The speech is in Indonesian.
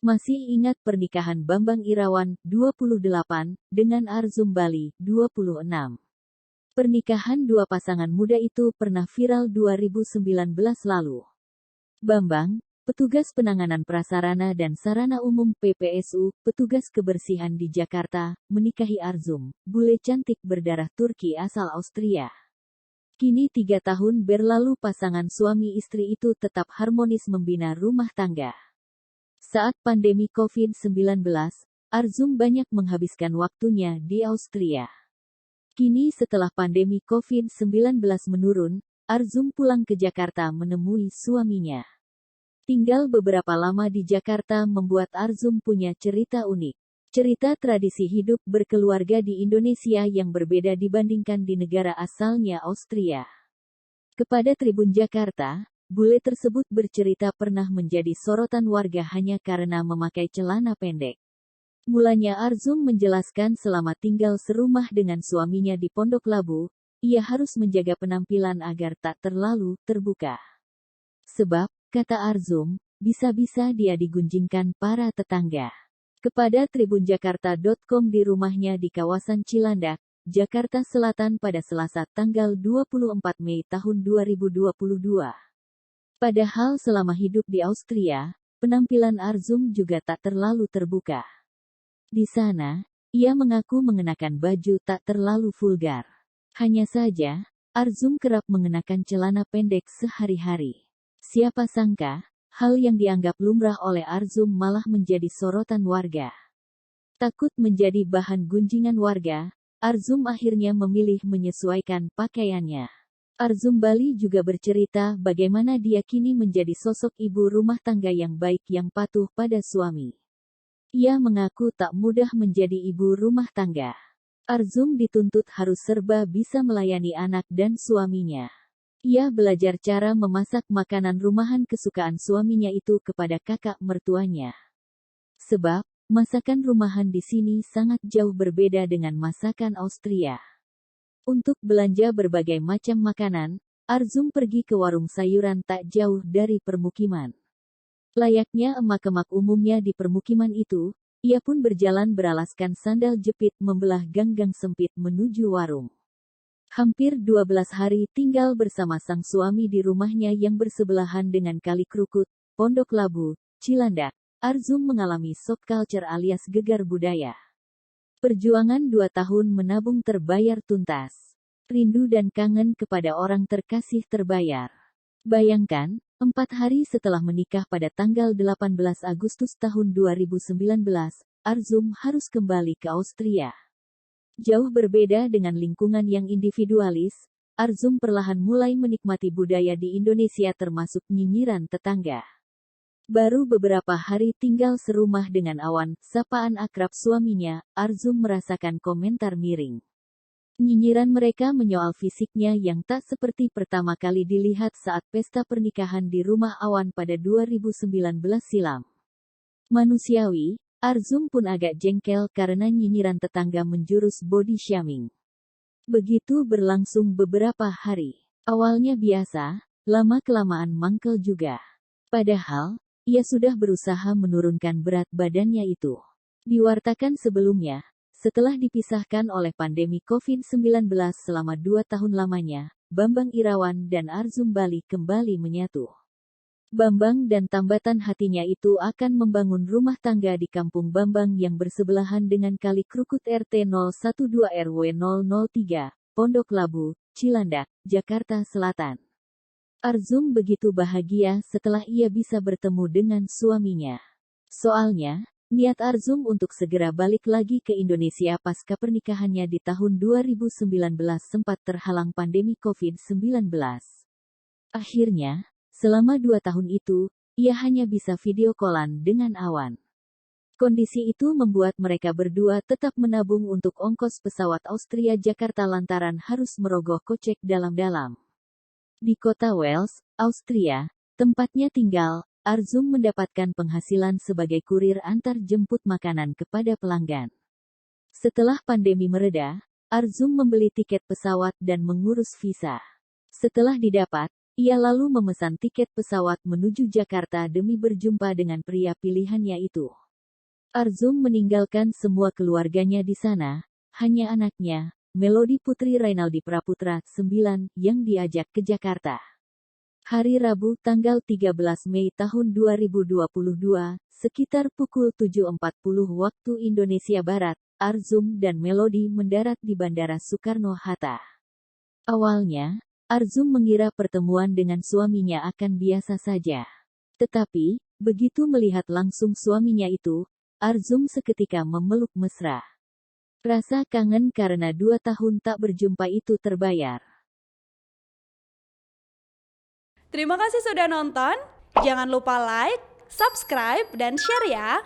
Masih ingat pernikahan Bambang Irawan, 28, dengan Arzum Bali, 26. Pernikahan dua pasangan muda itu pernah viral 2019 lalu. Bambang, petugas penanganan prasarana dan sarana umum PPSU, petugas kebersihan di Jakarta, menikahi Arzum, bule cantik berdarah Turki asal Austria. Kini 3 tahun berlalu pasangan suami istri itu tetap harmonis membina rumah tangga. Saat pandemi COVID-19, Arzum banyak menghabiskan waktunya di Austria. Kini setelah pandemi COVID-19 menurun, Arzum pulang ke Jakarta menemui suaminya. Tinggal beberapa lama di Jakarta membuat Arzum punya cerita unik. Cerita tradisi hidup berkeluarga di Indonesia yang berbeda dibandingkan di negara asalnya Austria. Kepada Tribun Jakarta, bule tersebut bercerita pernah menjadi sorotan warga hanya karena memakai celana pendek. Mulanya Arzum menjelaskan selama tinggal serumah dengan suaminya di Pondok Labu, ia harus menjaga penampilan agar tak terlalu terbuka. Sebab, kata Arzum, bisa-bisa dia digunjingkan para tetangga. Kepada tribunjakarta.com di rumahnya di kawasan Cilandak, Jakarta Selatan pada Selasa tanggal 24 Mei tahun 2022. Padahal selama hidup di Austria, penampilan Arzum juga tak terlalu terbuka. Di sana, ia mengaku mengenakan baju tak terlalu vulgar. Hanya saja, Arzum kerap mengenakan celana pendek sehari-hari. Siapa sangka, hal yang dianggap lumrah oleh Arzum malah menjadi sorotan warga. Takut menjadi bahan gunjingan warga, Arzum akhirnya memilih menyesuaikan pakaiannya. Arzum Bali juga bercerita bagaimana dia kini menjadi sosok ibu rumah tangga yang baik yang patuh pada suami. Ia mengaku tak mudah menjadi ibu rumah tangga. Arzum dituntut harus serba bisa melayani anak dan suaminya. Ia belajar cara memasak makanan rumahan kesukaan suaminya itu kepada kakak mertuanya. Sebab, masakan rumahan di sini sangat jauh berbeda dengan masakan Austria. Untuk belanja berbagai macam makanan, Arzum pergi ke warung sayuran tak jauh dari permukiman. Layaknya emak-emak umumnya di permukiman itu, ia pun berjalan beralaskan sandal jepit membelah gang-gang sempit menuju warung. Hampir 12 hari tinggal bersama sang suami di rumahnya yang bersebelahan dengan Kali Krukut, Pondok Labu, Cilandak. Arzum mengalami shock culture alias gegar budaya. Perjuangan 2 tahun menabung terbayar tuntas. Rindu dan kangen kepada orang terkasih terbayar. Bayangkan, 4 hari setelah menikah pada tanggal 18 Agustus tahun 2019, Arzum harus kembali ke Austria. Jauh berbeda dengan lingkungan yang individualis, Arzum perlahan mulai menikmati budaya di Indonesia termasuk nyinyiran tetangga. Baru beberapa hari tinggal serumah dengan Awan, sapaan akrab suaminya, Arzum merasakan komentar miring. Nyinyiran mereka menyoal fisiknya yang tak seperti pertama kali dilihat saat pesta pernikahan di rumah Awan pada 2019 silam. Manusiawi, Arzum pun agak jengkel karena nyinyiran tetangga menjurus body shaming. Begitu berlangsung beberapa hari. Awalnya biasa, lama-kelamaan mangkel juga. Padahal, ia sudah berusaha menurunkan berat badannya itu. Diwartakan sebelumnya, setelah dipisahkan oleh pandemi COVID-19 selama 2 tahun lamanya, Bambang Irawan dan Arzum Bali kembali menyatu. Bambang dan tambatan hatinya itu akan membangun rumah tangga di Kampung Bambang yang bersebelahan dengan Kali Krukut RT 012 RW 003, Pondok Labu, Cilandak, Jakarta Selatan. Arzum begitu bahagia setelah ia bisa bertemu dengan suaminya. Soalnya, niat Arzum untuk segera balik lagi ke Indonesia pasca pernikahannya di tahun 2019 sempat terhalang pandemi COVID-19. Akhirnya, selama 2 tahun itu, ia hanya bisa video callan dengan Awan. Kondisi itu membuat mereka berdua tetap menabung untuk ongkos pesawat Austria-Jakarta lantaran harus merogoh kocek dalam-dalam. Di kota Wels, Austria, tempatnya tinggal, Arzum mendapatkan penghasilan sebagai kurir antar jemput makanan kepada pelanggan. Setelah pandemi mereda, Arzum membeli tiket pesawat dan mengurus visa. Setelah didapat, Ia lalu memesan tiket pesawat menuju Jakarta demi berjumpa dengan pria pilihannya itu. Arzum meninggalkan semua keluarganya di sana, hanya anaknya, Melody Putri Reynaldi Praputra, 9, yang diajak ke Jakarta. Hari Rabu tanggal 13 Mei tahun 2022, sekitar pukul 7.40 waktu Indonesia Barat, Arzum dan Melody mendarat di Bandara Soekarno-Hatta. Awalnya, Arzum mengira pertemuan dengan suaminya akan biasa saja. Tetapi, begitu melihat langsung suaminya itu, Arzum seketika memeluk mesra. Rasa kangen karena 2 tahun tak berjumpa itu terbayar. Terima kasih sudah nonton. Jangan lupa like, subscribe, dan share ya.